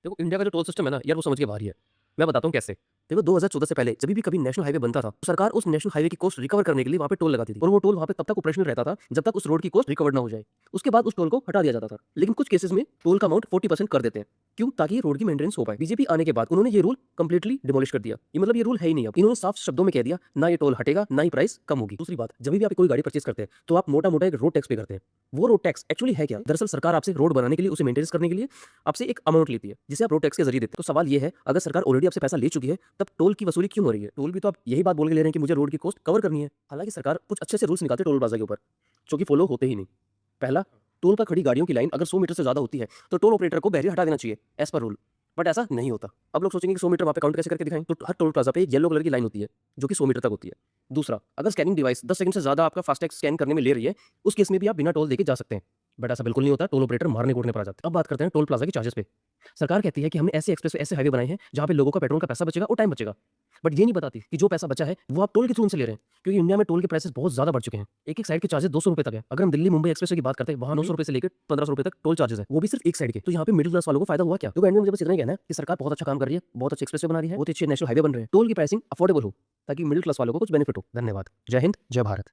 देखो इंडिया का जो टोल सिस्टम है ना यार वो समझ के बाहर ही है। मैं बताता हूँ कैसे। देखो 2014 से पहले जब भी कभी नेशनल हाईवे बनता था तो सरकार उस नेशनल हाईवे की कॉस्ट रिकवर करने के लिए वहाँ पे टोल लगाती थी और वो टोल वहाँ पे तब तक ऑपरेशनल रहता था जब तक उस रोड की कॉस्ट रिकवर ना हो जाए। उसके बाद उस टोल को हटा दिया जाता था। लेकिन कुछ केसेस में टोल का अमाउंट 40% कर देते हैं। क्यों? ताकि रोड की मेंटेनेंस हो पाए। बीजेपी आने के बाद उन्होंने ये रूल कंप्लीटली डिमोलिश कर दिया। ये मतलब ये रूल है ही नहीं। अब इन्होंने साफ शब्दों में कह दिया ना ये टोल हटेगा ना ही प्राइस कम होगी। दूसरी बात, जब भी आप कोई गाड़ी परचेस करते हैं तो आप मोटा मोटा एक रोड टैक्स पे करते हैं। वो रोड टैक्स एक्चुअली है क्या? दरअसल सरकार आपसे रोड बनाने के लिए, उसे मेंटेनेंस करने के लिए आपसे एक अमाउंट लेती है जिसे आप रोड टैक्स के जरिए देते हैं। तो सवाल ये है, अगर सरकार ऑलरेडी आपसे पैसा ले चुकी है तब टोल की वसूली क्यों हो रही है? टोल भी तो आप यही बात बोल के ले रहे हैं कि मुझे रोड की कॉस्ट कवर करनी है। हालांकि सरकार कुछ अच्छे से रूल्स निकालती है टोल प्लाजा के ऊपर जो कि फॉलो होते ही नहीं। पहला, टोल पर खड़ी गाड़ियों की लाइन अगर 100 मीटर से ज्यादा होती है तो टोल ऑपरेटर को बैरियर हटा देना चाहिए एज पर रूल। बट ऐसा नहीं होता। अब लोग सोचेंगे कि 100 मीटर वहाँ पे काउंट कैसे करके दिखाएं, तो हर टोल प्लाजा पे एक येलो कलर की लाइन होती है जो कि 100 मीटर तक होती है। दूसरा, अगर स्कैनिंग डिवाइस 10 सेकंड से ज्यादा आपका फास्टैग स्कैन करने में ले रही है उस केस में भी आप बिना टोल देके जा सकते हैं। बट ऐसा बिल्कुल नहीं होता। टोल ऑपरेटर मारने कूटने पर आ जाते हैं। अब बात करते हैं टोल प्लाजा के चार्जेस पे। सरकार कहती है कि हमने ऐसे एक्सप्रेस ऐसे हाईवे बनाए हैं जहाँ पे लोगों का पेट्रोल का पैसा बचेगा और टाइम बचेगा। बट ये नहीं बताती कि जो पैसा बचा है वो आप टोल के थ्रू से ले रहे हैं, क्योंकि इंडिया में टोल के प्राइसेस बहुत ज्यादा बढ़ चुके हैं। एक साइड के चार्जेस 200 रुपए तक है। अगर हम दिल्ली मुंबई एक्सप्रेस की बात करते हैं वहाँ 900 रुपए से लेकर 1500 रुपए तक टोल चार्जेस है, वो भी सिर्फ एक साइड के। तो यहाँ पे मिडिल क्लास वालों को फायदा हुआ क्या? तो एंड में मुझे बस इतना ही कहना है कि सरकार बहुत अच्छा काम कर रही है, बहुत अच्छे एक्सप्रेस बना रही है, बहुत अच्छे नेशनल हाईवे बन रहे हैं। टोल की प्राइसिंग अफोर्डेबल हो ताकि मिडिल क्लास वालों को कुछ बेनिफिट हो। धन्यवाद। जय हिंद, जय भारत।